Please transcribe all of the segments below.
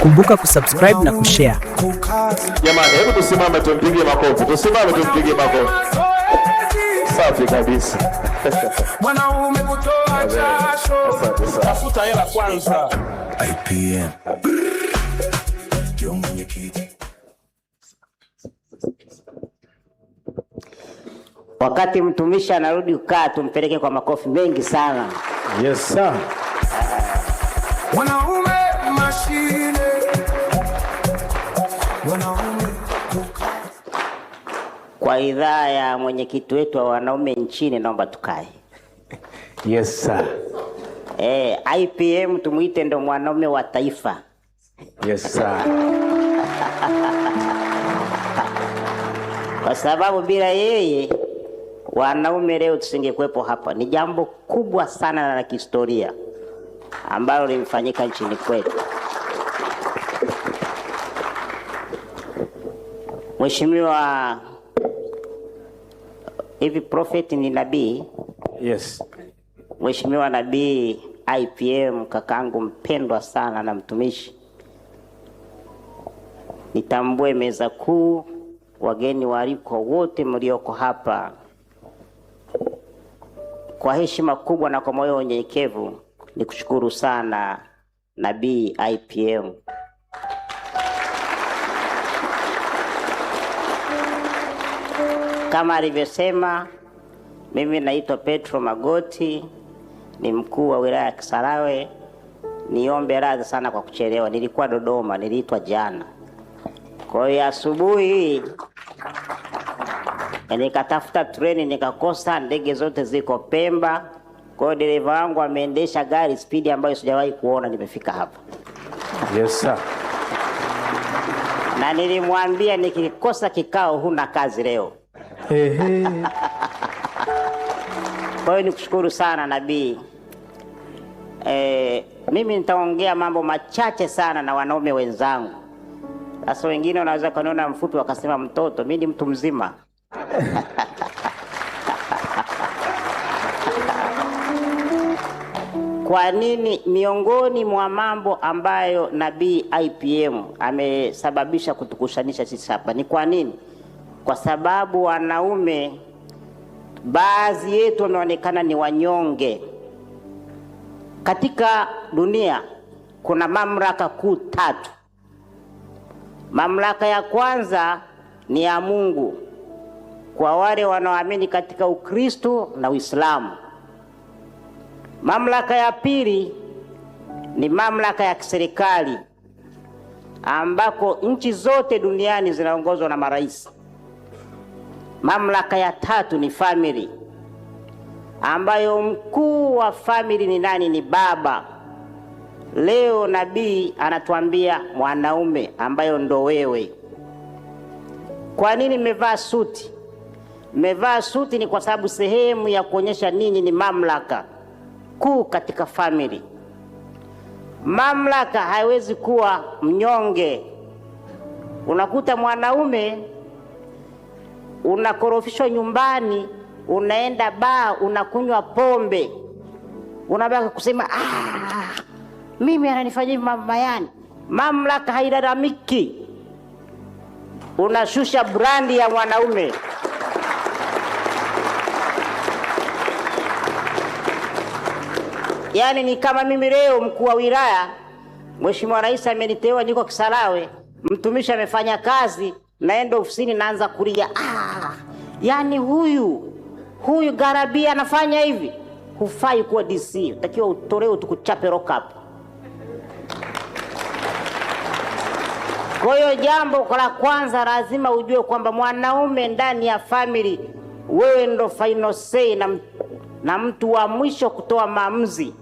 Kumbuka kusubscribe na kushare. Jamani, hebu tusimame tumpige makofi. Tusimame tumpige makofi. Safi kabisa. Mwanaume kutoa jasho. Tafuta hela kwanza. IPM. Wakati mtumishi anarudi kukaa, tumpeleke kwa makofi mengi sana. Yes sir. Mwanaume mashine. Mwanaume Kwa idhaa ya mwenyekiti wetu wa wanaume nchini, naomba tukae. Yes sir. IPM tumuite ndo mwanaume wa taifa. Yes sir. Kwa sababu bila yeye wanaume leo tusingekuepo hapa. Ni jambo kubwa sana na la kihistoria ambalo limefanyika nchini kwetu. Mheshimiwa, hivi prophet ni nabii? Yes. Mheshimiwa nabii IPM, kakangu mpendwa sana na mtumishi, nitambue meza kuu, wageni waalikwa wote mlioko hapa, kwa heshima kubwa na kwa moyo unyenyekevu nikushukuru sana nabii IPM. Kama alivyosema, mimi naitwa Petro Magoti, ni mkuu wa wilaya ya Kisarawe. Niombe radhi sana kwa kuchelewa, nilikuwa Dodoma, niliitwa jana. Kwa hiyo asubuhi nikatafuta treni nikakosa, ndege zote ziko Pemba. Kwa hiyo dereva wangu ameendesha gari spidi ambayo sijawahi kuona, nimefika hapa. Yes sir. Na nilimwambia nikikosa kikao huna kazi leo. Kwa hiyo nikushukuru sana nabii. Mimi nitaongea mambo machache sana na wanaume wenzangu. Sasa wengine wanaweza kuniona mfupi wakasema mtoto, mimi ni mtu mzima. Kwa nini? Miongoni mwa mambo ambayo nabii IPM amesababisha kutukushanisha sisi hapa ni kwa nini? Kwa sababu wanaume baadhi yetu wameonekana ni wanyonge. Katika dunia kuna mamlaka kuu tatu. Mamlaka ya kwanza ni ya Mungu kwa wale wanaoamini katika Ukristo na Uislamu. Mamlaka ya pili ni mamlaka ya kiserikali ambako nchi zote duniani zinaongozwa na marais. Mamlaka ya tatu ni family, ambayo mkuu wa family ni nani? Ni baba. Leo nabii anatuambia mwanaume, ambayo ndo wewe. Kwa nini mmevaa suti? Mmevaa suti ni kwa sababu sehemu ya kuonyesha ninyi ni mamlaka kuu katika family. Mamlaka haiwezi kuwa mnyonge. Unakuta mwanaume unakorofishwa nyumbani, unaenda baa, unakunywa pombe, unabaki kusema mimi ananifanyia mama yani. Mamlaka hailalamiki. Unashusha brandi ya mwanaume. Yani ni kama mimi leo mkuu wa wilaya, Mheshimiwa Rais ameniteua, niko Kisarawe, mtumishi amefanya kazi, naenda ofisini naanza kulia, yani huyu Garabia anafanya hivi. Hufai kuwa DC, utakiwa utolewe tukuchape rock up. Kwa hiyo jambo la kwanza lazima ujue kwamba mwanaume ndani ya family, wewe ndo final say na mtu wa mwisho kutoa maamuzi,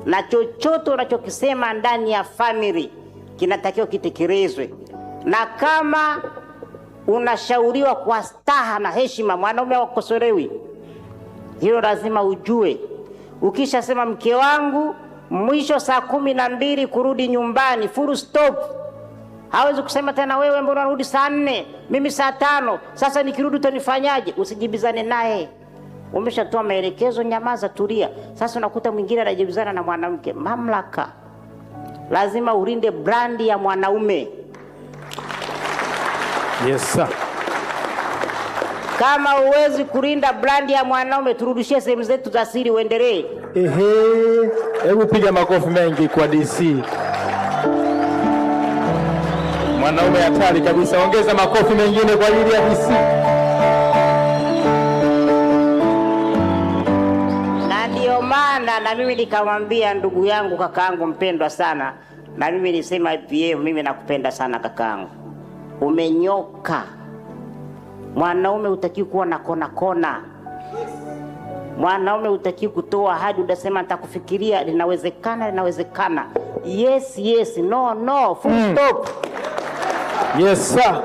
na chochote unachokisema ndani ya family kinatakiwa kitekelezwe. Na kama unashauriwa kwa staha na heshima, mwanaume hakosolewi. Hilo lazima ujue. Ukisha sema mke wangu mwisho saa 12 kurudi nyumbani, full stop. Hawezi kusema tena wewe mbona unarudi saa 4, mimi saa 5, sasa nikirudi utanifanyaje? Usijibizane naye. Umeshatoa maelekezo, nyamaza, tulia. Sasa unakuta mwingine anajibizana na mwanamke. Mamlaka lazima ulinde brandi ya mwanaume. Yes sir. Kama huwezi kulinda brandi ya mwanaume, turudishie sehemu zetu za siri uendelee. Hebu piga makofi mengi kwa DC. Mwanaume hatari kabisa. Ongeza makofi mengine kwa ajili ya DC. Na ndio maana na mimi nikamwambia ndugu yangu, kakaangu mpendwa sana, na mimi nisema IPM, mimi nakupenda sana kakaangu. Umenyoka. Mwanaume hutakiwi kuwa na kona kona. Mwanaume hutakiwi kutoa ahadi unasema nitakufikiria, linawezekana. Yes, no, full stop. Yes sir.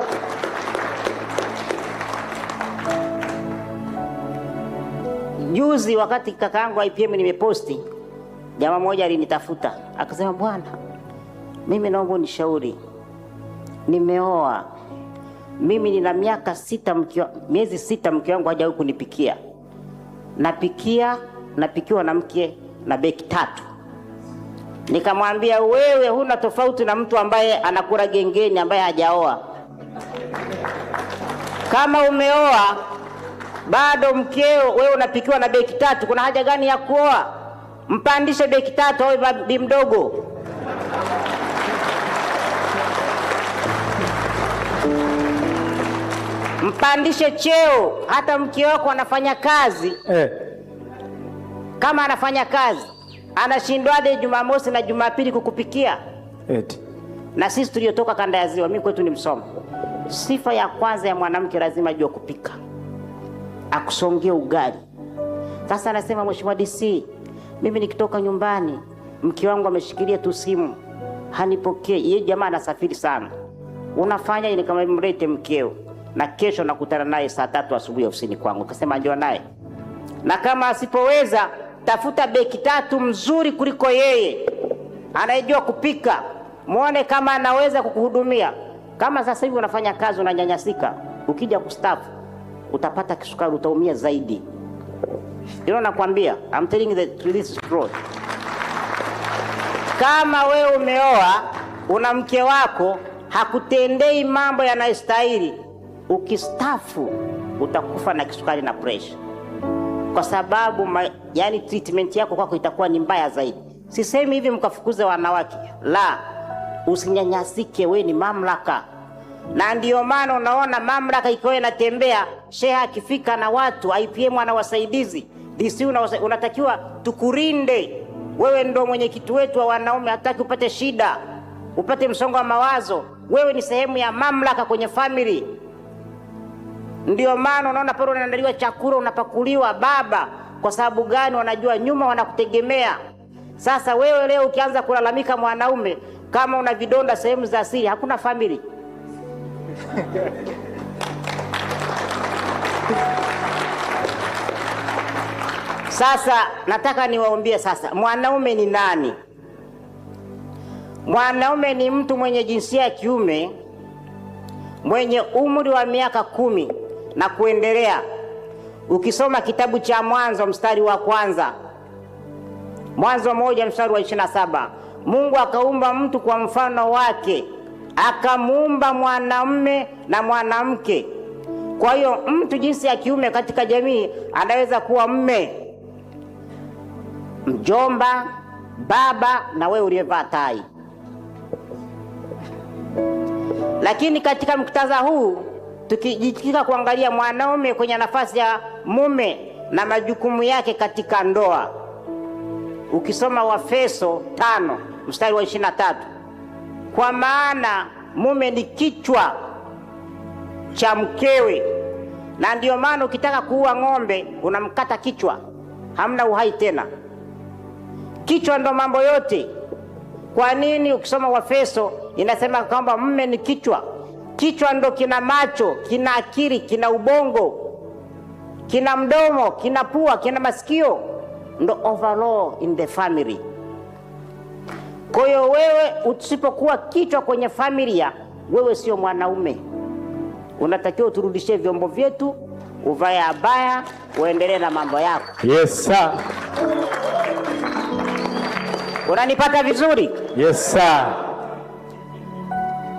Juzi wakati kakaangu IPM nimeposti, jamaa mmoja alinitafuta akasema, bwana, mimi naomba unishauri, nimeoa, mimi nina miezi 6 mke wangu hajawahi kunipikia. Napikiwa na mke na beki 3. Nikamwambia, wewe huna tofauti na mtu ambaye anakula gengeni ambaye hajaoa. Kama umeoa bado mkeo wewe unapikiwa na beki 3, kuna haja gani ya kuoa? Mpandishe beki 3 awe bibi mdogo. Mpandishe cheo. Hata mke wako anafanya kazi kama anafanya kazi, anashindwaje Jumamosi na Jumapili kukupikia? Na sisi tuliotoka kanda ya Ziwa, mimi kwetu ni Msoma, sifa ya kwanza ya mwanamke lazima ajue kupika, akusongee ugali. Sasa anasema, Mheshimiwa DC, mimi nikitoka nyumbani mke wangu ameshikilia tu simu, hanipokei. Yeye jamaa anasafiri sana. Unafanya ile kama mlete mkeo, na kesho nakutana naye saa 3 asubuhi ofisini kwangu. Akasema njoo naye. Na kama asipoweza, tafuta beki 3 mzuri kuliko yeye, anayejua kupika. Muone kama anaweza kukuhudumia. Kama sasa hivi unafanya kazi unanyanyasika, ukija kustaafu utapata kisukari, utaumia zaidi. Ndio nakwambia, I'm telling the truth. Kama wewe umeoa, una mke wako hakutendei mambo yanayostahili, ukistaafu utakufa na kisukari na pressure. Kwa sababu yani treatment yako kwako itakuwa ni mbaya zaidi. Sisemi hivi mkafukuze wanawake, la, usinyanyasike, wewe ni mamlaka. Na ndio maana unaona mamlaka ikiwa inatembea, sheha akifika na watu, IPM ana wasaidizi, DC unatakiwa tukurinde. Wewe ndio mwenyekiti wetu wa wanaume, hataki upate shida, upate msongo wa mawazo. Wewe ni sehemu ya mamlaka kwenye family. Ndio maana unaona pale unaandaliwa chakula, unapakuliwa baba. Kwa sababu gani? Wanajua nyuma wanakutegemea. Sasa wewe leo ukianza kulalamika mwanaume, kama una vidonda sehemu za siri, hakuna family. Sasa nataka niwaambie sasa, mwanaume ni nani? Mwanaume ni mtu mwenye jinsia ya kiume, mwenye umri wa miaka 10 na kuendelea. Ukisoma kitabu cha Mwanzo mstari wa 1, Mwanzo 1 mstari wa 27, Mungu akaumba mtu kwa mfano wake, akamuumba mwanamume na mwanamke. Kwa hiyo mtu jinsi ya kiume katika jamii anaweza kuwa mme, mjomba, baba, na wewe uliyevaa tai. Lakini katika muktadha huu tukijikita kuangalia mwanaume kwenye nafasi ya mume na majukumu yake katika ndoa, ukisoma Waefeso 5 mstari wa 23, kwa maana mume ni kichwa cha mkewe. Na ndio maana ukitaka kuua ng'ombe unamkata kichwa, hamna uhai tena. Kichwa ndo mambo yote. Kwa nini? Ukisoma Waefeso inasema kwamba mume ni kichwa. Kichwa ndo kina macho, kina akili, kina ubongo, kina mdomo, kina pua, kina masikio, ndo overall in the family. Kwa hiyo wewe usipokuwa kichwa kwenye familia, wewe sio mwanaume. Unatakiwa uturudishie vyombo vyetu, uvae abaya, uendelee na mambo yako. Yes sir. Unanipata vizuri? Yes sir.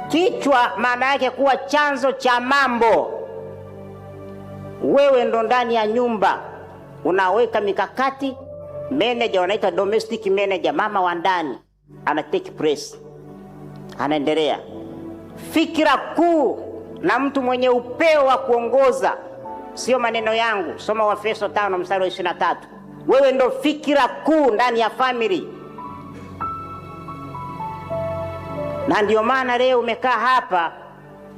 Kichwa maana yake kuwa chanzo cha mambo. Wewe ndo ndani ya nyumba unaweka mikakati. Manager wanaita domestic manager, mama wa ndani ana take place, anaendelea. Fikira kuu na mtu mwenye upeo wa kuongoza, sio maneno yangu, soma Waefeso 5 mstari wa 23. Wewe ndo fikira kuu ndani ya family. Na ndio maana leo umekaa hapa,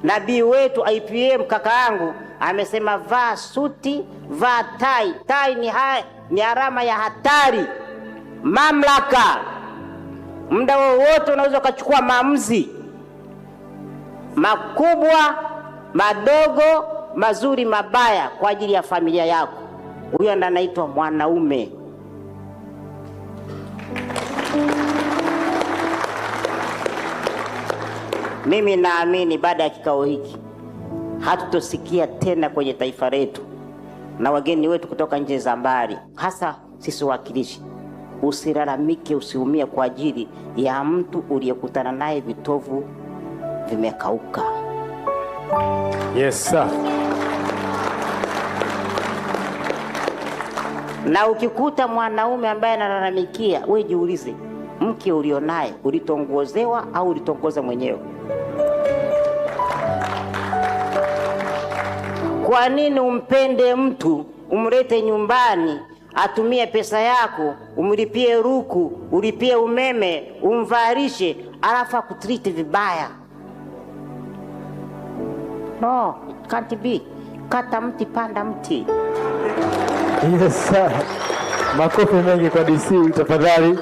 nabii wetu IPM kaka yangu amesema vaa suti, vaa tai. Tai ni alama ya hatari, mamlaka. Muda wowote unaweza kuchukua maamuzi makubwa, madogo, mazuri, mabaya kwa ajili ya familia yako. Huyo ndo anaitwa mwanaume. Mimi naamini baada ya kikao hiki hatutosikia tena kwenye taifa letu na wageni wetu kutoka nje za mbali, hasa sisi wawakilishi, usilalamike, usiumie kwa ajili ya mtu uliyekutana naye vitovu vimekauka. Yes sir. Na ukikuta mwanaume ambaye analalamikia, wewe jiulize, mke ulionaye ulitongozewa au ulitongoza mwenyewe? Kwa nini umpende mtu, umlete nyumbani, atumie pesa yako, umlipie ruku, ulipie umeme, umvarishe, alafu akutreat vibaya? No, can't be. Kata mti, panda mti. Yes sir. Makofi mengi kwa DC tafadhali.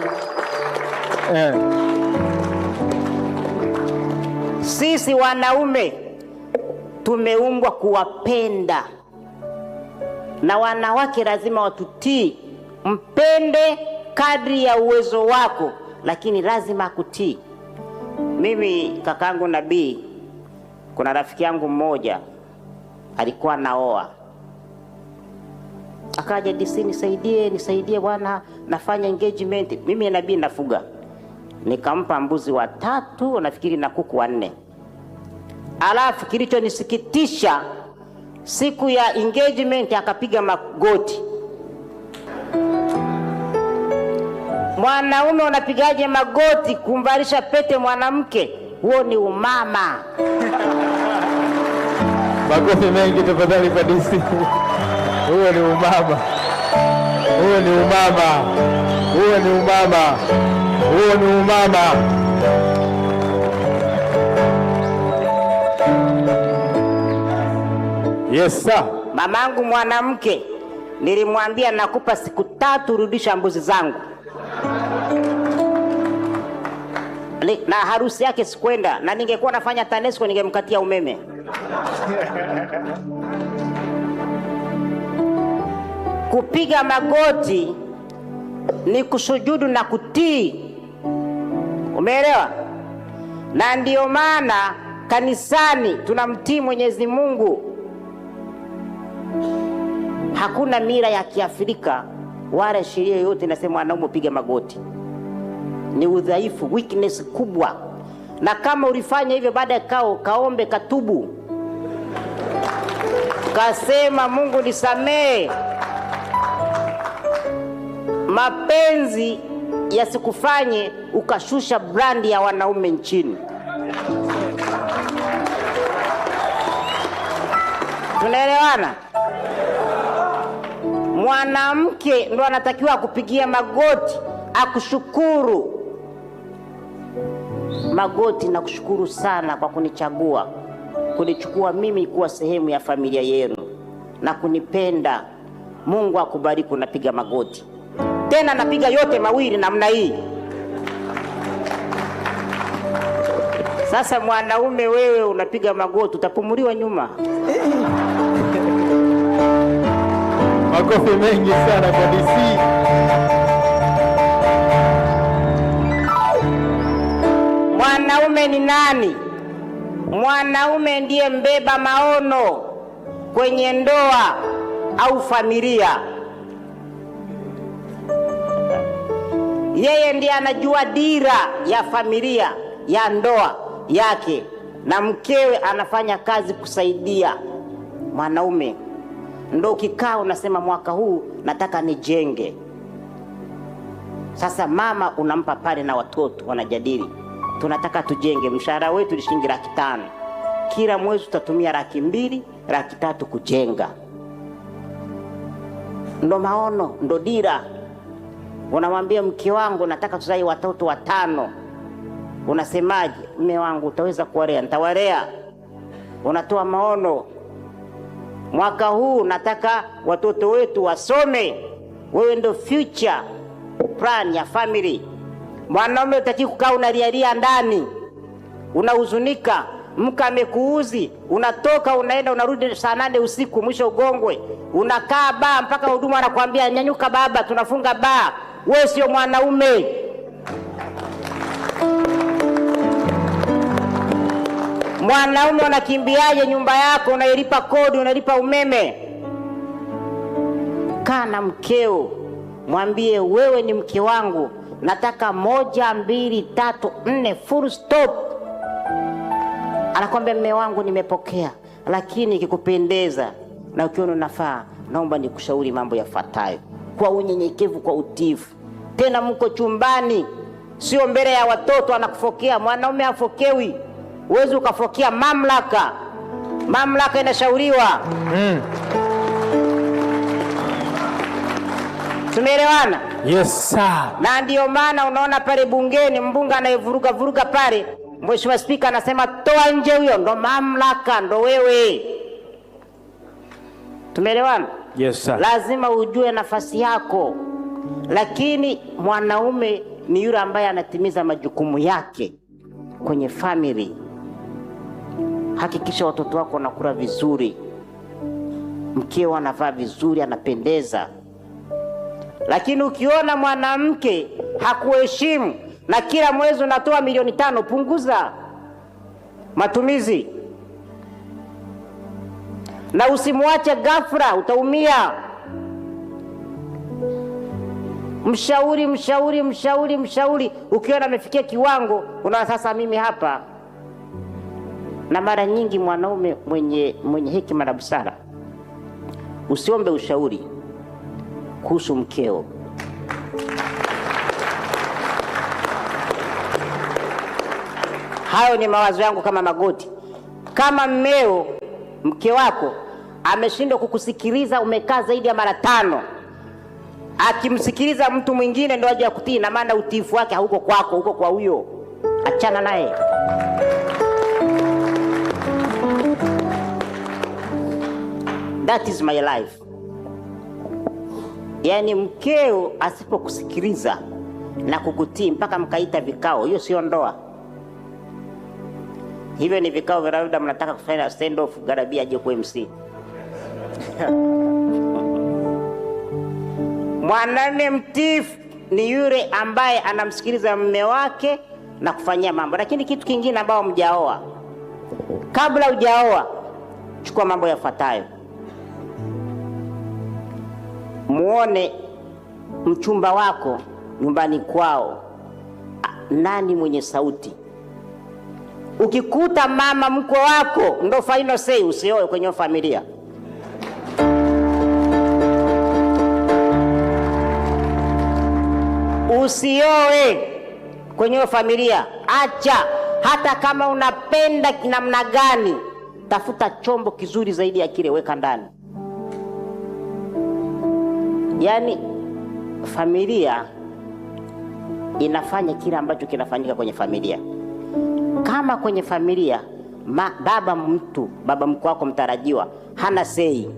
Sisi wanaume tumeumbwa kuwapenda, na wanawake lazima watutii. Mpende kadri ya uwezo wako, lakini lazima akutii. Mimi kakangu nabii, kuna rafiki yangu mmoja alikuwa naoa, akaja DC, nisaidie bwana, nafanya engagement. Mimi nabii nafuga, nikampa mbuzi 3, nafikiri na kuku 4. Alafu kilichonisikitisha, siku ya engagement akapiga magoti. Mwanaume unapigaje magoti kumvalisha pete mwanamke? Huo ni umama. Makofi mengi tafadhali kwa DC. Huo ni umama. Huo ni umama. Huo ni umama. Huo ni umama. Yes sir. Mamangu mwanamke nilimwambia nakupa siku 3 rudisha mbuzi zangu. Na harusi yake sikwenda, na ningekuwa nafanya TANESCO ningemkatia umeme. Kupiga magoti ni kusujudu na kutii. Umeelewa? Na ndio maana kanisani tunamtii Mwenyezi Mungu. Hakuna mila ya Kiafrika wala sheria yoyote inasema wanaume piga magoti. Ni udhaifu, weakness kubwa. Na kama ulifanya hivyo, baada ya kaombe, katubu, kasema Mungu nisamee, mapenzi yasikufanye ukashusha brandi ya wanaume nchini. Tunaelewana? Mwanamke ndo anatakiwa kupigia magoti, akushukuru. Magoti, na kushukuru sana kwa kunichagua, kunichukua mimi kuwa sehemu ya familia yenu na kunipenda. Mungu akubariki. Unapiga magoti tena, napiga yote mawili namna hii. Sasa mwanaume wewe unapiga magoti, utapumuliwa nyuma. Makofi mengi sana kwa DC. Mwanaume ni nani? Mwanaume ndiye mbeba maono kwenye ndoa au familia. Yeye ndiye anajua dira ya familia, ya ndoa yake, na mkewe anafanya kazi kusaidia mwanaume. Ndo ukikaa unasema mwaka huu nataka nijenge. Sasa mama unampa pale na watoto wanajadili, tunataka tujenge, mshahara wetu ni shilingi 500,000. Kila mwezi tutatumia 200,000, 300,000 kujenga. Ndo maono, ndo dira. Unamwambia mke wangu nataka tuzae watoto 5. Unasemaje? Mume wangu utaweza kuwalea? Nitawalea. Unatoa maono. Mwaka huu nataka watoto wetu wasome. Wewe ndo future plan ya family. Mwanaume utaki kukaa unalialia ndani, unahuzunika, mke amekuuzi, unatoka unaenda unarudi saa 8 usiku, mwisho ugongwe, unakaa baa mpaka huduma anakuambia nyanyuka baba, tunafunga baa. Wewe sio mwanaume. Mwanaume unakimbiaje nyumba yako, unailipa kodi, unalipa umeme? Kaa na mkeo, mwambie wewe ni mke wangu, nataka 1, 2, 3, 4 full stop. Anakwambia mume wangu nimepokea, lakini ikikupendeza na ukiona unafaa, naomba nikushauri mambo yafuatayo. Kwa unyenyekevu, kwa utiifu. Tena mko chumbani, sio mbele ya watoto anakufokea. Mwanaume afokewi. Uwezi ukafokea mamlaka. Mamlaka inashauriwa. Tumeelewana? Yes sir. Na ndio maana unaona pale bungeni mbunge anayevuruga pale, Mheshimiwa Spika anasema toa nje huyo. Ndo mamlaka, ndo wewe. Tumeelewana? Yes sir. Lazima ujue nafasi yako. Lakini mwanaume ni yule ambaye anatimiza majukumu yake kwenye family. Hakikisha watoto wako wanakula vizuri, mkeo anavaa vizuri, anapendeza. Lakini ukiona mwanamke hakuheshimu na kila mwezi unatoa 5 milioni, punguza matumizi. Na usimwache ghafla, utaumia. Mshauri. Ukiona amefikia kiwango, unaona sasa mimi hapa. Na mara nyingi mwanaume mwenye hekima na busara, usiombe ushauri kuhusu mkeo. Hayo ni mawazo yangu kama Magoti. Kama mke wako ameshindwa kukusikiliza, umekaa zaidi ya mara 5, akimsikiliza mtu mwingine ndio aje kutii, na maana utiifu wake hauko kwako, huko kwa huyo. Achana naye. That is my life. Yani mkeo asipokusikiliza na kukutii mpaka mkaita vikao, hiyo sio ndoa. Hivyo ni vikao vya labda mnataka kufanya stand off, Garabia aje kwa MC. Mwanaume mtiifu ni yule ambaye anamsikiliza mume wake na kufanyia mambo. Lakini kitu kingine ambao mjaoa, kabla hujaoa, chukua mambo yafuatayo. Muone mchumba wako nyumbani kwao nani mwenye sauti. Ukikuta mama mkwe wako ndo final say, usioe kwenye familia. Usioe kwenye familia. Acha. Hata kama unapenda kinamna gani, tafuta chombo kizuri zaidi ya kile, weka ndani. Yani familia inafanya kile ambacho kinafanyika kwenye familia. Kama kwenye familia baba mkwe wako mtarajiwa hana sei,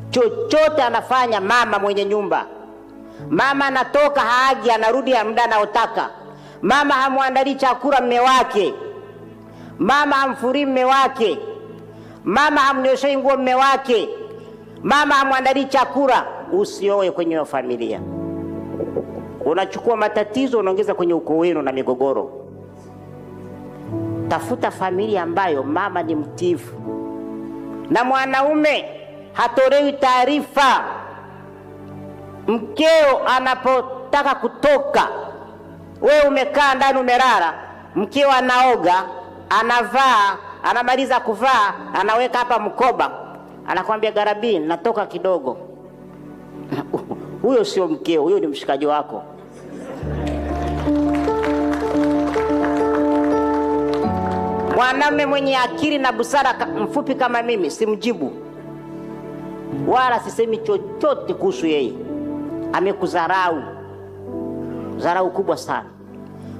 chochote anafanya mama mwenye nyumba. Mama anatoka haagi, anarudi ya muda anaotaka. Mama hamwandali chakula mume wake. Mama hamfuri mume wake. Mama hamnyoshei nguo mume wake. Mama hamwandali chakula. Usioe kwenye familia. Unachukua matatizo unaongeza kwenye ukoo wenu na migogoro. Tafuta familia ambayo mama ni mtiifu na mwanaume hatolewi taarifa. Mkeo anapotaka kutoka, wewe umekaa ndani umelala, mkeo anaoga, anavaa, anamaliza kuvaa, anaweka hapa mkoba, anakwambia Garabi, natoka kidogo. Huyo sio mkeo, huyo ni mshikaji wako. Mwanamume mwenye akili na busara mfupi kama mimi simjibu wala sisemi chochote kuhusu yeye. Amekudharau, dharau kubwa sana.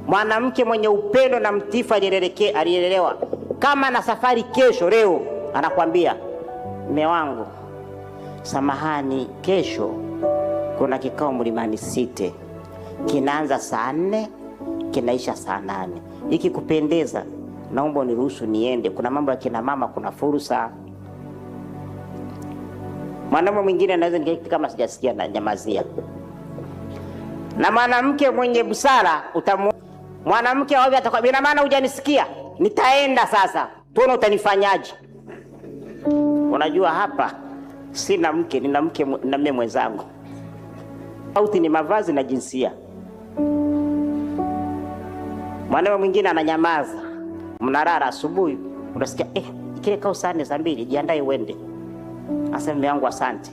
Mwanamke mwenye upendo na mtiifu alielelewa. Kama na safari kesho, leo anakwambia mume wangu, samahani, kesho kuna kikao Mlimani City, kinaanza saa 4 kinaisha saa 8. Ikikupendeza naomba uniruhusu niende, kuna mambo ya kina mama, kuna fursa. Mwanamume mwingine anaweza nikakiti kama sijasikia na nyamazia. Na mwanamke mwenye busara mwanamke wapi atakwambia, ina maana hujanisikia, nitaenda sasa, tuone utanifanyaje. Unajua hapa sina mke, nina mke na mimi mwenzangu. Tofauti ni mavazi na jinsia. Mwanamume mwingine ananyamaza. Mnalala asubuhi, unasikia kile kao saa 4 saa 2, jiandae uende. Asa mume wangu asante.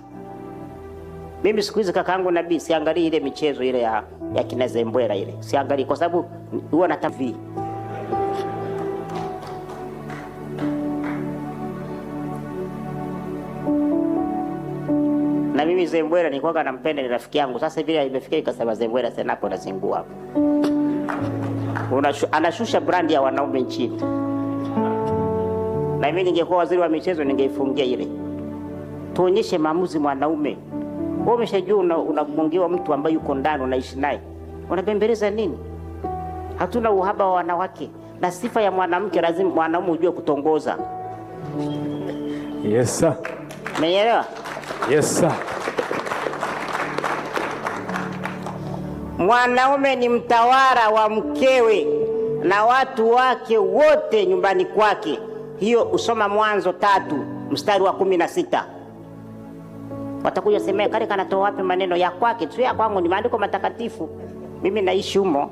Mimi siku hizi kakaangu Nabii siangalii ile michezo ile ya kina Zembwela ile. Siangalii kwa sababu huwa na TV. Na mimi Zembwela nilikuwa nampenda, ni rafiki yangu. Sasa vile imefika ikasema Zembwela tena hapo nazingua hapo. Anashusha brand ya wanaume nchini. Na mimi ningekuwa waziri wa michezo ningeifungia ile. Tuonyeshe maamuzi mwanaume. Wewe umeshajua unagongewa mtu ambaye yuko ndani unaishi naye, unabembeleza nini? Hatuna uhaba wa wanawake, na sifa ya mwanamke lazima mwanaume ujue kutongoza. Yes sir. Umeelewa? Yes sir. Mwanaume ni mtawala wa mkewe na watu wake wote nyumbani kwake. Hiyo usoma Mwanzo 3 mstari wa 16. Watakuja semea kale kanatoa wapi maneno ya kwake? Tu ya kwangu ni maandiko matakatifu. Mimi naishi humo.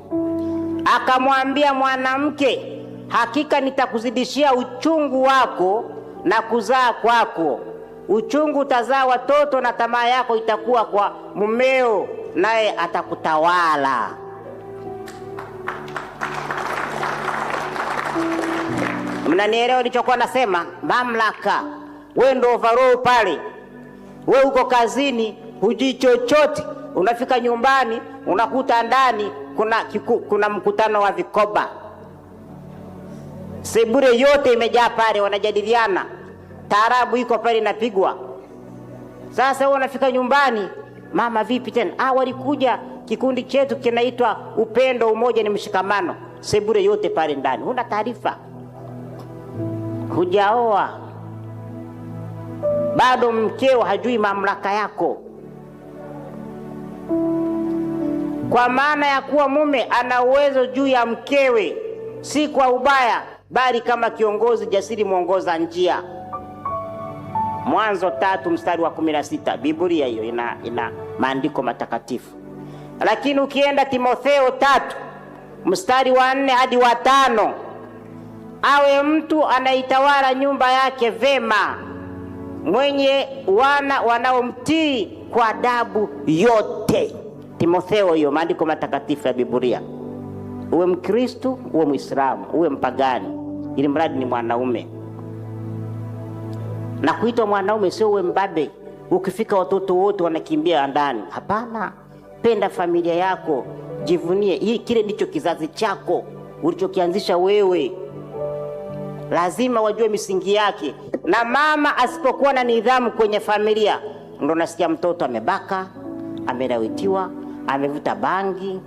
Akamwambia mwanamke, hakika nitakuzidishia uchungu wako na kuzaa kwako. Uchungu utazaa watoto na tamaa yako itakuwa kwa mumeo, naye atakutawala. Mnanielewa nilichokuwa nasema? Mamlaka. Wewe ndio overall pale. Wewe uko kazini, hujui chochote, unafika nyumbani, unakuta ndani kuna mkutano wa vikoba. Sebure yote imejaa pale, wanajadiliana. Taarabu iko pale inapigwa. Sasa wewe unafika nyumbani, mama vipi tena? Walikuja kikundi chetu kinaitwa Upendo Umoja ni Mshikamano. Sebure yote pale ndani. Huna taarifa. Hujaoa. Bado mkeo hajui mamlaka yako. Kwa maana ya kuwa mume ana uwezo juu ya mkewe, si kwa ubaya, bali kama kiongozi jasiri mwongoza njia. Mwanzo 3 mstari wa 16. Biblia hiyo ina maandiko matakatifu. Lakini ukienda Timotheo 3 mstari wa 4 hadi wa 5, awe mtu anaitawala nyumba yake vema, mwenye wanaomtii kwa adabu yote. Timotheo hiyo maandiko matakatifu ya Biblia. Uwe Mkristo, uwe Muislamu, uwe mpagani, ili mradi ni mwanaume. Na kuitwa mwanaume sio uwe mbabe. Ukifika watoto wote wanakimbia ndani. Hapana. Penda familia yako, jivunie. Hii kile ndicho kizazi chako ulichokianzisha wewe. Lazima wajue misingi yake. Na mama asipokuwa na nidhamu kwenye familia, ndio nasikia mtoto amebaka, amelawitiwa, amevuta bangi,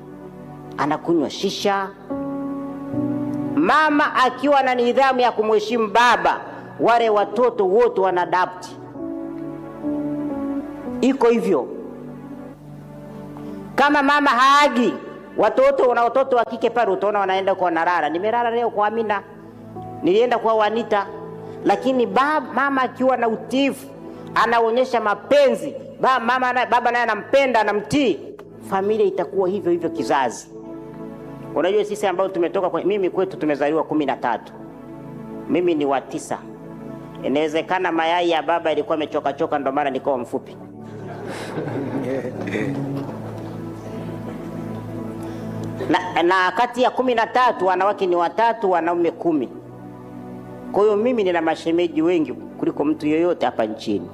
anakunywa shisha. Mama akiwa na nidhamu ya kumheshimu baba, wale watoto wote wanadapti. Iko hivyo. Kama mama haagi, watoto wa kike pale utaona wanaenda kwa narara. Nimelala leo kwa Amina, nilienda kwa Wanita. Lakini mama akiwa na utiifu, anaonyesha mapenzi, baba naye anampenda, anamtii, familia itakuwa hivyo hivyo kizazi. Unajua sisi ambao tumetoka mimi kwetu tumezaliwa 13. Mimi ni wa 9. Inawezekana mayai ya baba ilikuwa imechoka ndio maana nikawa mfupi. Na kati ya 13 wanawake ni 3, wanaume 10. Kwa hiyo mimi nina mashemeji wengi kuliko mtu yoyote hapa nchini.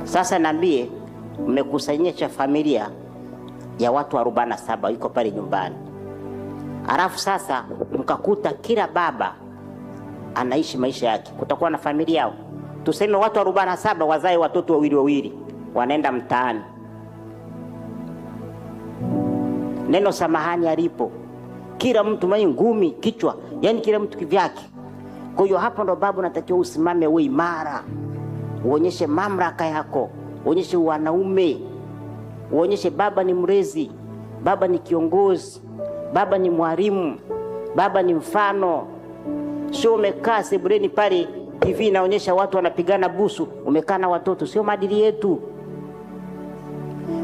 Sasa niambie, mmekusanyisha familia ya watu 47 iko pale nyumbani. Alafu sasa mkakuta kila baba anaishi maisha yake. Kutakuwa na familia yao. Tuseme watu 47 wazae watoto wawili wanaenda mtaani. Neno samahani alipo. Kila mtu mwenye ngumi kichwa, yani kila mtu kivyake. Kwa hiyo hapo ndo babu natakiwa usimame wewe imara. Uonyeshe mamlaka yako, uonyeshe wanaume. Uonyeshe baba ni mlezi, baba ni kiongozi, baba ni mwalimu, baba ni mfano. Sio umekaa sebuleni pale TV inaonyesha watu wanapigana busu, umekaa na watoto. Sio maadili yetu.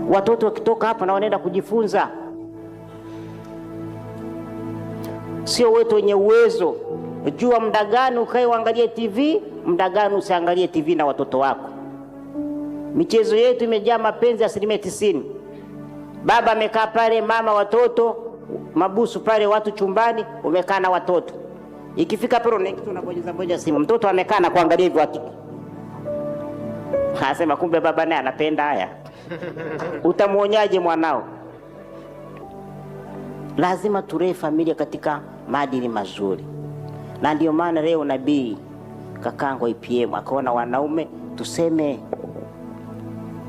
Watoto wakitoka hapa na wanaenda kujifunza. Sio wetu wenye uwezo. Jua muda gani ukae uangalie TV, muda gani usiangalie TV na watoto wako. Michezo yetu imejaa mapenzi 90%. Baba amekaa pale, mama watoto, mabusu pale, watu chumbani, umekaa na watoto. Ikifika pale unabonyeza simu, mtoto amekaa na kuangalia hivyo watu. Anasema kumbe baba naye anapenda haya. Utamuonyaje mwanao? Lazima tulee familia katika maadili mazuri. Na ndio maana leo nabii kakango IPM akaona wanaume tuseme,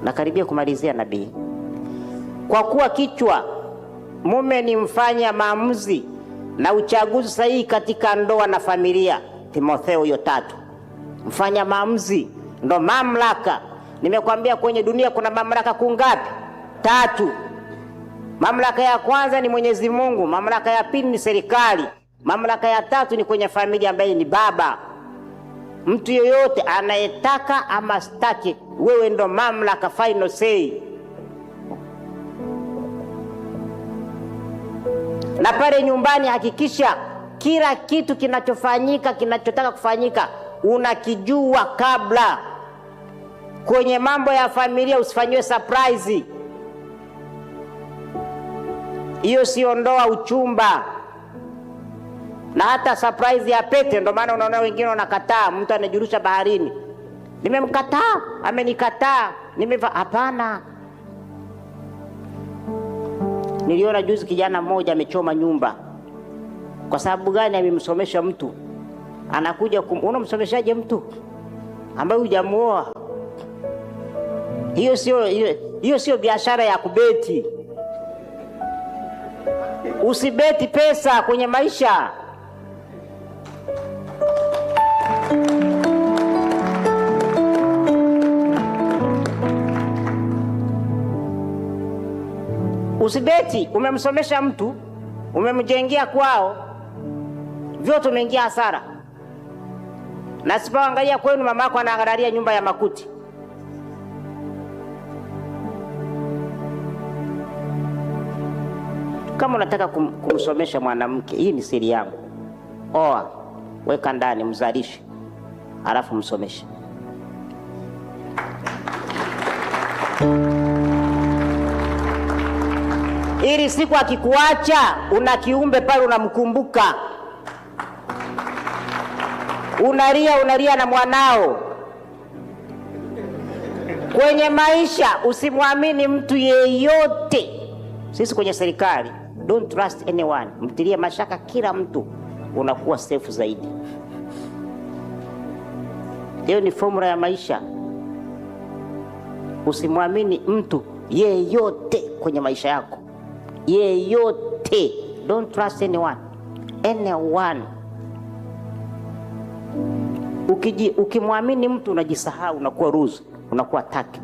na karibia kumalizia nabii. Kwa kuwa kichwa mume ni mfanya maamuzi na uchaguzi sahihi katika ndoa na familia. Timotheo 3. Mfanya maamuzi ndo mamlaka. Nimekwambia kwenye dunia kuna mamlaka kungapi? 3. Mamlaka ya kwanza ni Mwenyezi Mungu, mamlaka ya pili ni serikali, mamlaka ya 3 ni kwenye familia ambaye ni baba. Mtu yoyote anayetaka ama staki, wewe ndo mamlaka, final say. Na pale nyumbani hakikisha kila kitu kinachofanyika, kinachotaka kufanyika unakijua kabla. Kwenye mambo ya familia usifanywe surprise. Hiyo sio ndoa, uchumba. Na hata surprise ya pete, ndio maana unaona wengine wanakataa. Mtu anajirusha baharini, nimemkataa, amenikataa, hapana. Niliona juzi kijana mmoja amechoma nyumba. Kwa sababu gani? Amemsomesha mtu. Anakuja unamsomeshaje mtu ambaye hujamuoa? Hiyo sio biashara ya kubeti. Usibeti pesa kwenye maisha. Usibeti. Umemsomesha mtu, umemjengea kwao, vyote umeingia hasara. Na sipoangalia kwenu, mamako anaangalia nyumba ya makuti. Kama unataka kumsomesha mwanamke, hii ni siri yangu. Oa, weka ndani, mzalishe, alafu msomeshe. Ili siku akikuacha una kiumbe pale unamkumbuka. Unalia na mwanao. Kwenye maisha usimwamini mtu yeyote. Sisi kwenye serikali, don't trust anyone. Mtilie mashaka kila mtu, unakuwa safe zaidi. Hiyo ni formula ya maisha. Usimwamini mtu yeyote kwenye maisha yako. Yeyote. Don't trust anyone. Anyone. Ukimwamini mtu unajisahau, unakuwa ruzi, unakuwa taki.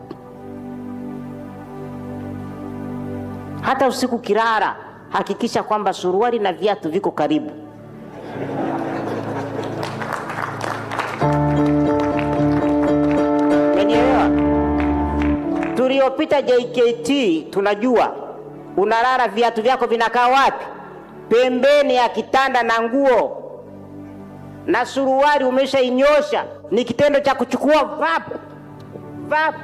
Hata usiku kirara, hakikisha kwamba suruali na viatu viko karibu. waliopita JKT tunajua unalala viatu vyako vinakaa wapi? Pembeni ya kitanda, na nguo na suruali umeshainyosha, ni kitendo cha kuchukua vap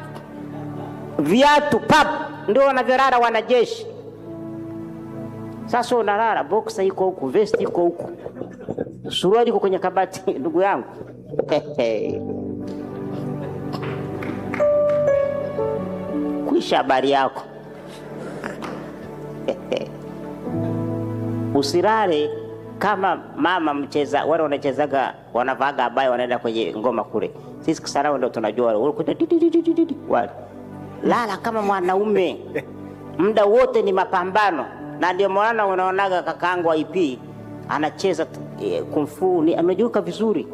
viatu pap, ndio wanavyolala wanajeshi. Sasa unalala boxer iko huku, vest iko huku, suruali iko kwenye kabati. Ndugu yangu, kuisha habari yako. Usirare kama mama mcheza, wale wanachezaga wanavaga abaya wanaenda kwenye ngoma kule. Sisi Kisarawe ndio tunajua wale. Lala kama mwanaume. Muda wote ni mapambano. Na ndio maana unaonaga kakaangu wa IP anacheza kumfu, ni amejuka vizuri.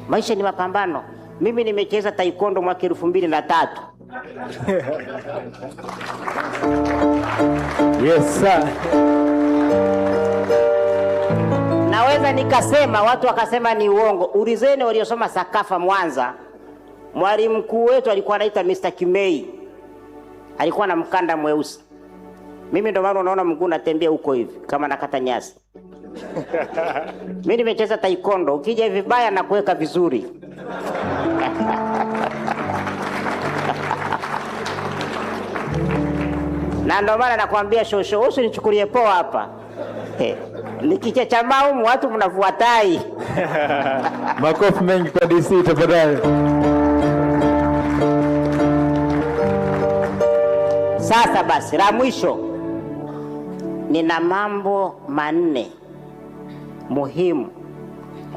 Maisha ni mapambano. Mimi nimecheza taekwondo mwaka 2003. Yes sir. Naweza nikasema, watu wakasema ni uongo. Ulizeni waliosoma Sakafa Mwanza. Mwalimu mkuu wetu alikuwa anaitwa Mr. Kimei. Alikuwa na mkanda mweusi. Mimi ndo maana unaona mguu natembea huko hivi kama nakata nyasi. Mimi nimecheza taekwondo, ukija vibaya na kuweka vizuri. Na ndo maana nakwambia shosho, usinichukulie poa hapa. Nikichechama humu watu mnavua tai. Makofi mengi kwa DC tafadhali. Sasa basi, la mwisho, nina mambo 4 muhimu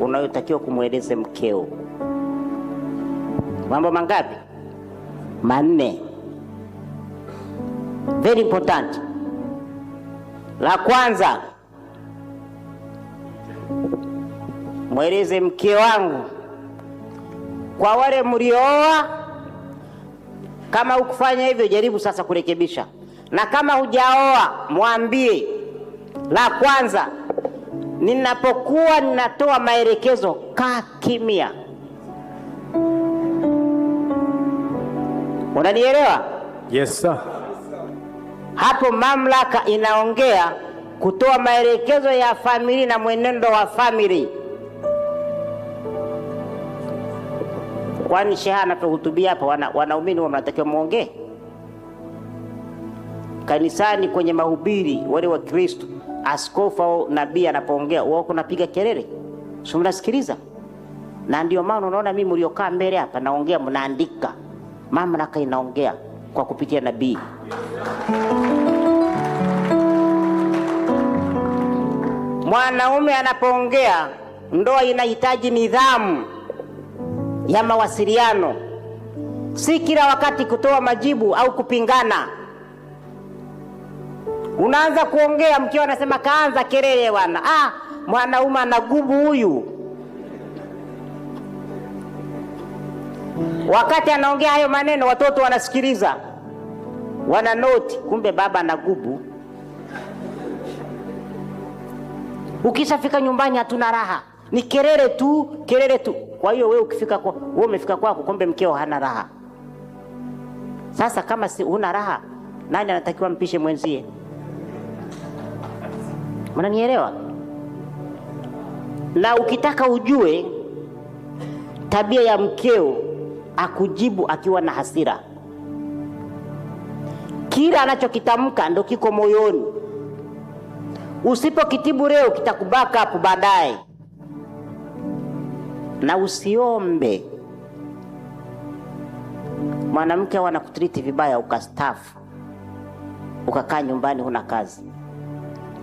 unayotakiwa kumweleza mkeo. Mambo mangapi? 4. Very important. La kwanza, mweleze mke wangu, kwa wale mlioa, kama ukufanya hivyo jaribu sasa kurekebisha, na kama hujaoa mwambie. La kwanza, ninapokuwa ninatoa maelekezo, kaa kimya. Unanielewa? Yes sir. Hapo mamlaka inaongea kutoa maelekezo ya family na mwenendo wa family. Kwani sheha anapohutubia hapa wanaumini wanatakiwa muongee? Kanisani kwenye mahubiri wale wa Kristo, askofu au nabii anapoongea wao kunapiga kelele? Sio, mnasikiliza? Na ndio maana unaona mimi mliokaa mbele hapa naongea, mnaandika. Mamlaka inaongea kwa kupitia nabii. Mwanaume anapoongea, ndoa inahitaji nidhamu ya mawasiliano, si kila wakati kutoa majibu au kupingana. Unaanza kuongea, mkeo anasema kaanza kelele bwana. Mwanaume anagubu huyu. Wakati anaongea hayo maneno, watoto wanasikiliza, wana noti, kumbe baba anagubu. Ukishafika nyumbani hatuna raha, ni kelele tu. Kwa hiyo wewe umefika kwako, kumbe mkeo hana raha. Sasa kama si una raha, nani anatakiwa mpishe mwenzie? Mnanielewa? Na ukitaka ujue tabia ya mkeo, akujibu akiwa na hasira. Kila anachokitamka ndo kiko moyoni. Usipokitibu leo kitakubaka hapo baadaye. Na usiombe mwanamke anakutriti vibaya ukastafu, ukakaa nyumbani huna kazi.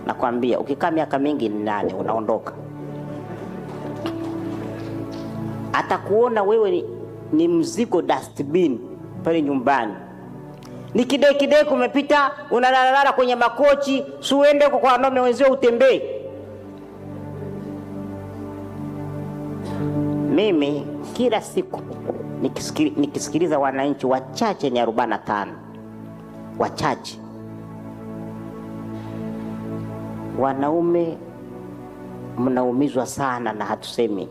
Nakwambia ukikaa miaka mingi ni 8 unaondoka. Atakuona wewe ni mzigo dustbin pale nyumbani. Ni kidai kumepita, unalalala kwenye makochi, suende huko kwa wanaume wenzio utembee. Mimi kila siku nikisikiliza wananchi wachache, ni 45 wachache. Wanaume mnaumizwa sana na hatusemi.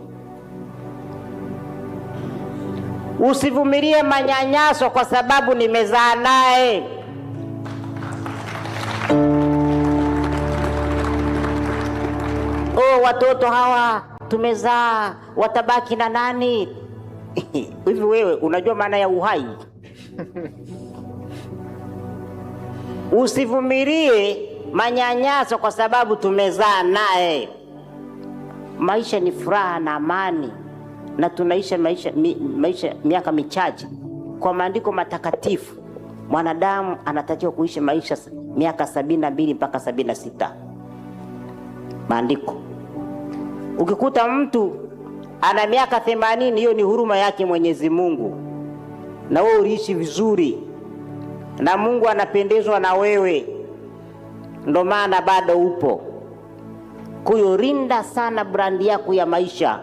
Usivumilie manyanyaso kwa sababu nimezaa naye. Watoto hawa tumezaa watabaki na nani? Hivi wewe unajua maana ya uhai? Usivumilie manyanyaso kwa sababu tumezaa naye. Maisha ni furaha na amani, na tunaisha maisha miaka michache. Kwa maandiko matakatifu mwanadamu anatakiwa kuishi maisha miaka 72 mpaka 76. Maandiko. Ukikuta mtu ana miaka 80, hiyo ni huruma yake Mwenyezi Mungu, na wewe uliishi vizuri na Mungu anapendezwa na wewe, ndo maana bado upo. Kuyorinda sana brandi yako ya maisha.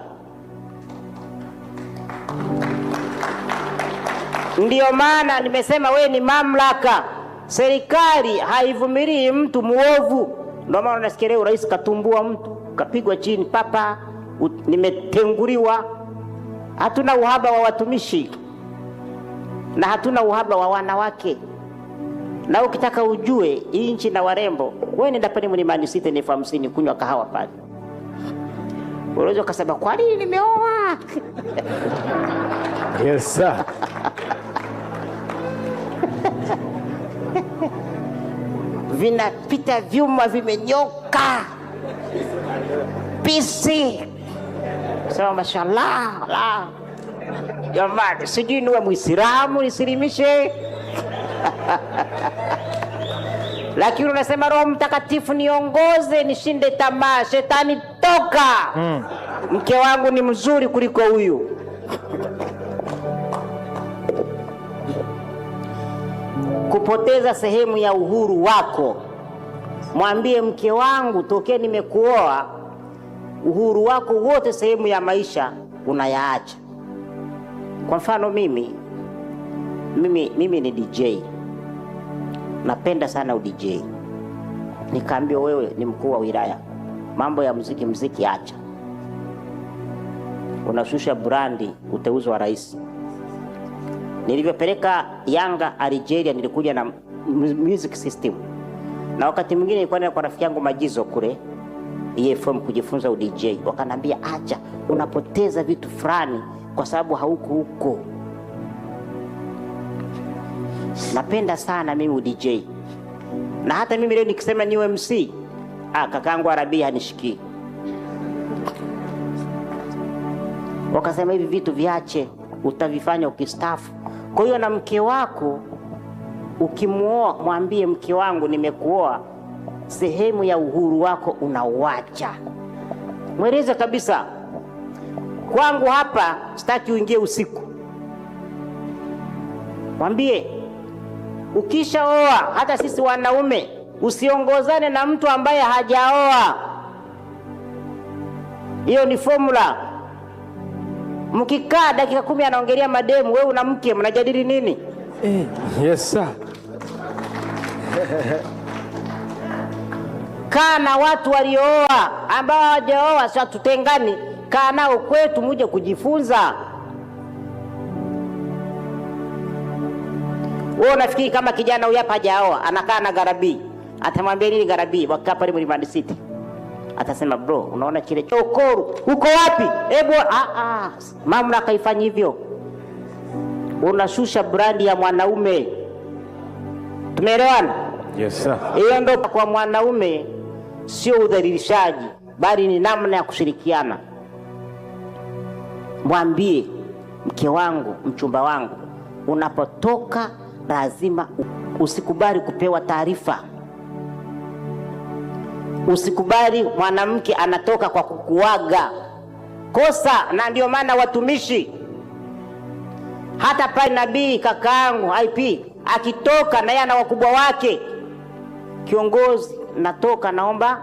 Ndiyo maana nimesema wewe ni mamlaka. Serikali haivumilii mtu muovu. Ndio maana unasikia leo rais katumbua mtu, kapigwa chini, papa nimetenguliwa. Hatuna uhaba wa watumishi na hatuna uhaba wa wanawake. Na ukitaka ujue hii nchi na warembo, wewe nenda pale Mlimani City ni 50 kunywa kahawa pale. Unaweza kusema kwa nini nimeoa? Yes sir. Vinapita vyuma vimenyoka. Pisi. Sawa, mashallah. La. Jamani, sijui niwe Muislamu nisilimishe. Lakini unasema Roho Mtakatifu niongoze nishinde tamaa. Shetani toka. Mke wangu ni mzuri kuliko huyu. Kupoteza sehemu ya uhuru wako. Mwambie mke wangu, tokea nimekuoa, uhuru wako wote, sehemu ya maisha unayaacha. Kwa mfano mimi ni DJ. Napenda sana uDJ. Nikaambia wewe ni mkuu wa wilaya, mambo ya muziki acha. Unashusha brandi uteuzi wa rais. Nilivyopeleka Yanga Algeria, nilikuja na music system. Na wakati mwingine nilikuwa na rafiki yangu Majizo kule EFM kujifunza uDJ. Wakanambia acha, unapoteza vitu fulani kwa sababu hauko huko. Napenda sana mimi uDJ. Na hata mimi leo nikisema ni MC, kakaangu Arabia hanishiki. Wakasema hivi vitu viache, utavifanya ukistaafu. Kwa hiyo na mke wako ukimuoa, mwambie mke wangu nimekuoa, sehemu ya uhuru wako unauacha. Mweleze kabisa, kwangu hapa sitaki uingie usiku. Mwambie ukishaoa, hata sisi wanaume usiongozane na mtu ambaye hajaoa. Hiyo ni formula. Mkikaa dakika 10 anaongelea mademu, wewe una mke, mnajadili nini? Yes sir. Kaa na watu waliooa, ambao hawajaoa sasa tutengani. Kaa nao kwetu muje kujifunza. Wewe unafikiri kama kijana huyu hapa hajaoa, anakaa na Garabi, atamwambia nini Garabi wakaa pale Mlimani City? Atasema bro, unaona kile chokoru uko wapi? Hebu mamlaka ifanye hivyo. Unashusha brandi ya mwanaume. Tumeelewana? Yes sir. Hiyo ndio kwa mwanaume, sio udhalilishaji, bali ni namna ya kushirikiana. Mwambie mke wangu, mchumba wangu, unapotoka lazima usikubali kupewa taarifa. Usikubali mwanamke anatoka kwa kukuaga. Kosa. Na ndio maana watumishi, hata pale nabii kakaangu IP akitoka na yeye na wakubwa wake, kiongozi, natoka naomba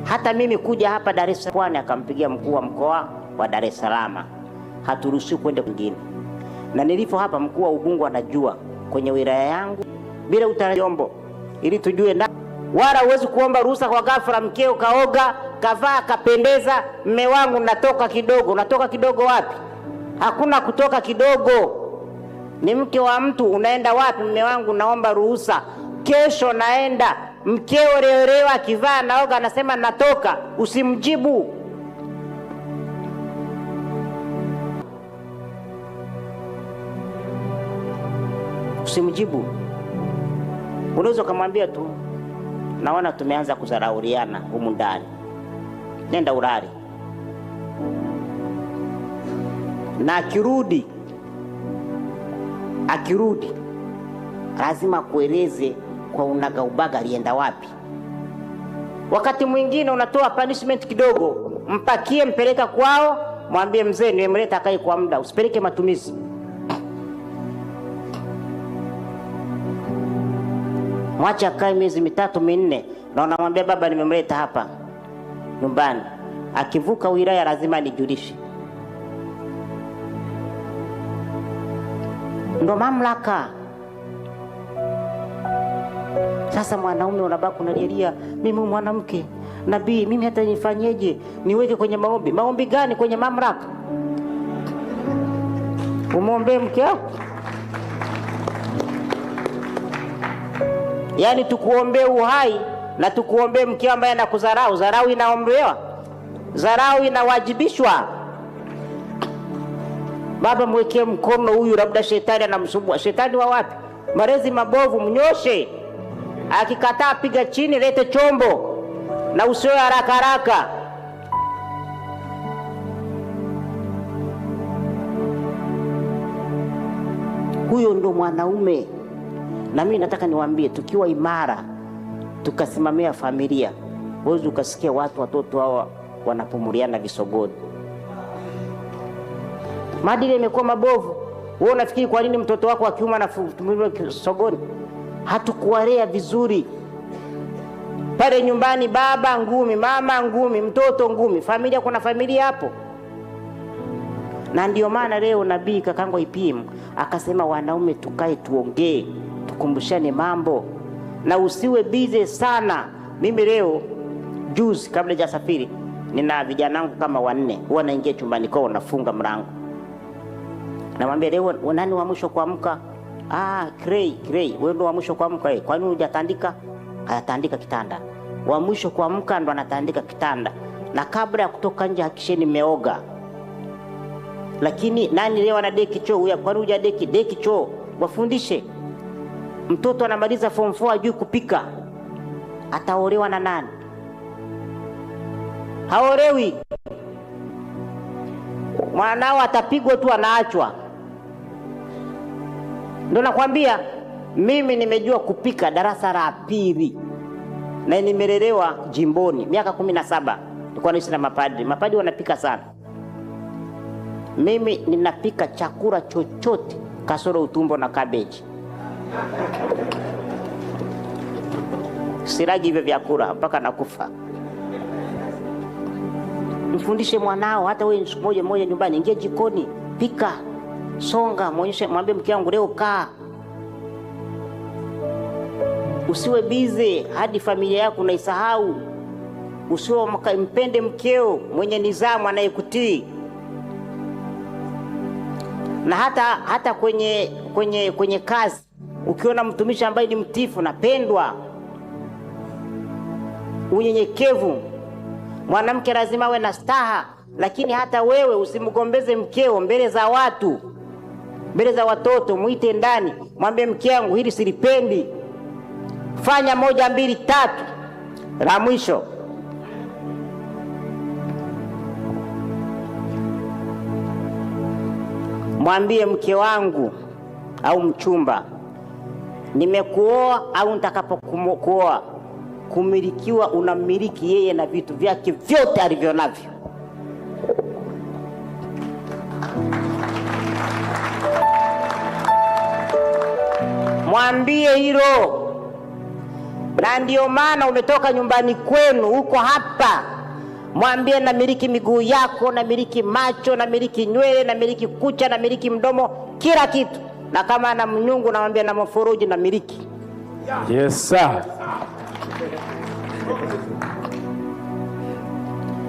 hata mimi kuja hapa Dar es Salaam, akampigia mkuu wa mkoa wa Dar es Salaam, haturuhusiwi kwenda kwingine. Na nilipo hapa mkuu wa Ubungo anajua kwenye wilaya yangu bila utarajombo, ili tujue na wala uwezi kuomba ruhusa kwa ghafla. Mkeo kaoga, kavaa, kapendeza, mme wangu natoka kidogo. Natoka kidogo wapi? Hakuna kutoka kidogo. Ni mke wa mtu, unaenda wapi? Mume wangu naomba ruhusa, kesho naenda. Mkeo leo akivaa naoga anasema natoka, usimjibu. Usimjibu. Unaweza kumwambia tu, naona tumeanza kudharauliana humu ndani, nenda ulale. Na akirudi lazima kueleze kwa unaga ubaga alienda wapi. Wakati mwingine unatoa punishment kidogo, mpakie, mpeleka kwao, mwambie mzee nimemleta akae kwa muda, usipeleke matumizi. Mwacha akae miezi 3-4 na unamwambia baba nimemleta hapa nyumbani. Akivuka wilaya lazima nijulishe. Ndo mamlaka. Sasa mwanaume unabaki unalia, mimi mwanamke nabii, mimi hata nifanyeje? Niweke kwenye maombi? Maombi gani kwenye mamlaka? Umwombee mke wako? Yaani tukuombee uhai na tukuombee mke ambaye anakudharau? Dharau inaombewa? Dharau inawajibishwa? Baba mwekee mkono huyu, labda shetani anamsumbua. Shetani wa wapi? Malezi mabovu, mnyoshe. Akikataa piga chini, lete chombo na usiwe haraka haraka. Huyo ndo mwanaume. Na mimi nataka niwaambie, tukiwa imara, tukasimamia familia, wewe ukasikia watoto hawa wanapumuliana visogoni. Maadili yamekuwa mabovu. Wewe unafikiri kwa nini mtoto wako wa kiume anapumuliwa visogoni? Hatukuwalea vizuri. Pale nyumbani baba ngumi, mama ngumi, mtoto ngumi. Familia, kuna familia hapo. Na ndio maana leo nabii kakangu IPM akasema wanaume tukae tuongee, tukumbushane mambo na usiwe busy sana. Mimi leo juzi kabla hajasafiri nina vijana wangu kama 4, huwa naingia chumbani kwao nafunga mlango. Namwambia leo nani wa mwisho kuamka? Cray, wewe ndo wa mwisho kuamka. Kwa nini hujatandika? Hayatandika kitanda. Wa mwisho kuamka ndo anatandika kitanda. Na kabla ya kutoka nje hakisheni mmeoga. Lakini nani leo ana deki choo? Kwa nini hujadeki? Deki choo. Wafundishe. Mtoto anamaliza form 4 hajui kupika, ataolewa na nani? Haolewi. Mwanao atapigwa tu, anaachwa. Ndio nakwambia mimi nimejua kupika darasa la 2 na nimelelewa jimboni miaka 17. Nilikuwa naishi na mapadri. Mapadri wanapika sana. Mimi ninapika chakula chochote kasoro utumbo na cabbage. Siragi hivyo vyakula mpaka nakufa. Mfundishe mwanao, hata wewe siku moja nyumbani, ingia jikoni, pika, songa, muonyeshe, mwambie mke wangu leo kaa. Usiwe busy hadi familia yako unaisahau. Usiwe mpende mkeo mwenye nidhamu, anayekutii. Na hata kwenye kazi, ukiona mtumishi ambaye ni mtifu na pendwa, unyenyekevu, mwanamke lazima awe na staha. Lakini hata wewe usimgombeze mkeo mbele za watu, mbele za watoto. Muite ndani, mwambie mke wangu hili silipendi, fanya 1 2 3. La mwisho, mwambie mke wangu au mchumba, nimekuoa au nitakapokuoa, kumilikiwa, unamiliki yeye na vitu vyake vyote alivyo navyo. Mwambie hilo. Na ndio maana umetoka nyumbani kwenu, uko hapa, mwambie namiliki miguu yako, namiliki macho, namiliki nywele, namiliki kucha, namiliki mdomo, kila kitu. Na kama ana mnyungu namwambia na mafuruji namiliki. Yes sir.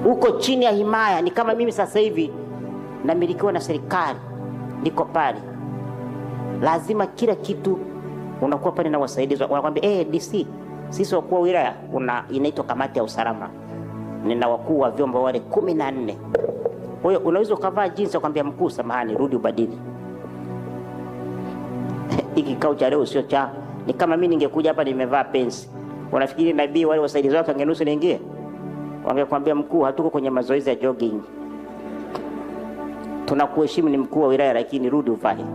Uko chini ya himaya. Ni kama mimi sasa hivi namilikiwa na serikali, niko pale, lazima kila kitu unakuwa pale na wasaidizi wanakuambia DC, sisi wakuu wa wilaya inaitwa kamati ya usalama, nina wakuu wa vyombo wale 14. Kwa hiyo unaweza ukavaa jinsi ukamwambia mkuu, samahani, rudi ubadili. Hiki kikao cha leo sio cha, ni kama mimi ningekuja hapa nimevaa pensi. Unafikiri nabii wale wasaidizi wake wangenusu niingie? Wangekwambia mkuu, hatuko kwenye mazoezi ya jogging. Tunakuheshimu, ni mkuu wa wilaya, lakini rudi uvae.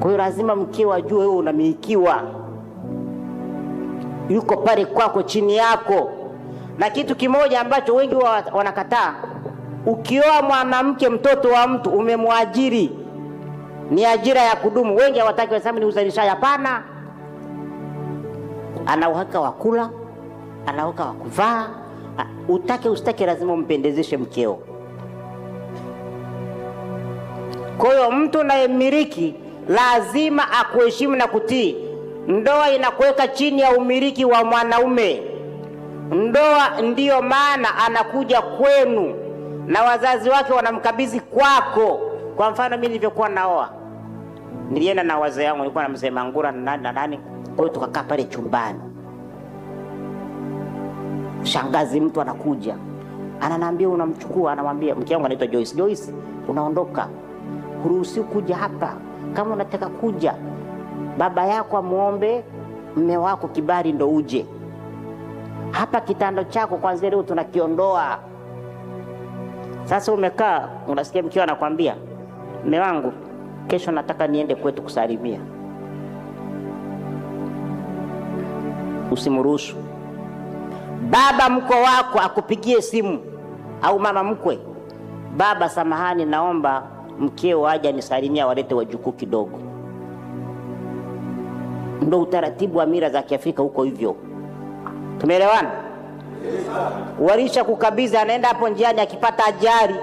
Kwa hiyo lazima mkeo ajue wewe unamilikiwa. Yuko pale kwako, chini yako. Na kitu kimoja ambacho wengi wanakataa, ukioa mwanamke mtoto wa mtu umemwajiri, ni ajira ya kudumu. Wengi hawataki, wasema ni uzalishaji. Hapana, ana uhakika wa kula, ana uhakika wa kuvaa. Utake usitake, lazima umpendezeshe mkeo. Kwa hiyo mtu anayemiliki lazima akuheshimu na kutii. Ndoa inakuweka chini ya umiliki wa mwanaume. Ndoa ndiyo maana anakuja kwenu na wazazi wake wanamkabidhi kwako. Kwa mfano mimi nilivyokuwa naoa, nilienda na wazee wangu, nilikuwa na mzee Mangura na nani. Kwa hiyo tukakaa pale chumbani. Shangazi mtu anakuja, ananiambia unamchukua, anamwambia mke wangu anaitwa Joyce, unaondoka, huruhusi kuja hapa. Kama unataka kuja, baba yako amuombe mume wako kibali ndo uje hapa. Kitanda chako kwanza leo tunakiondoa. Sasa umekaa unasikia mkeo anakuambia, mume wangu, kesho nataka niende kwetu kusalimia. Usimruhusu. Baba mko wako akupigie simu, au mama mkwe, baba, samahani, naomba mkeo aje nisalimia, walete wajukuu kidogo. Ndio utaratibu wa mila za Kiafrika huko hivyo. Tumeelewana? Walisha kukabidhi, anaenda hapo njiani akipata ajali,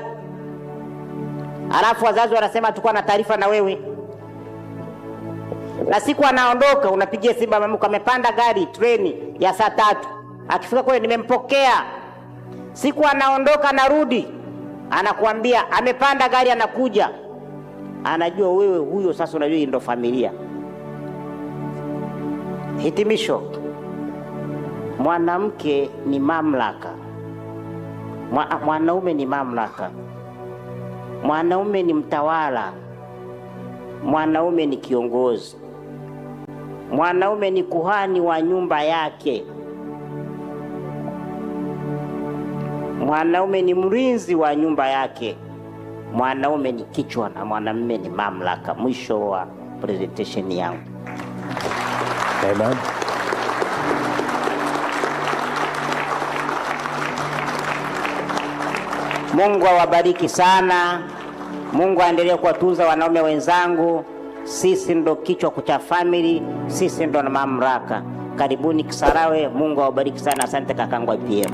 alafu wazazi wanasema tukua na taarifa na wewe. Na siku anaondoka unapigia simu mama mkwe, amepanda gari treni ya saa 3. Akifika kule, nimempokea. Siku anaondoka narudi, anakuambia amepanda gari anakuja. Anajua wewe huyo, sasa unajua hii ndo familia. Hitimisho, mwanamke ni mamlaka. Mwanaume ni mamlaka. Mwanaume ni mtawala. Mwanaume ni kiongozi. Mwanaume ni kuhani wa nyumba yake. Mwanaume ni mlinzi wa nyumba yake. Mwanaume ni kichwa na mwanamume ni mamlaka. Mwisho wa presentation yangu. Amen. Mungu awabariki sana. Mungu aendelee kuwatunza wanaume wenzangu. Sisi ndo kichwa cha family, sisi ndo na mamlaka. Karibuni Kisarawe. Mungu awabariki sana. Asante kakangu IPM.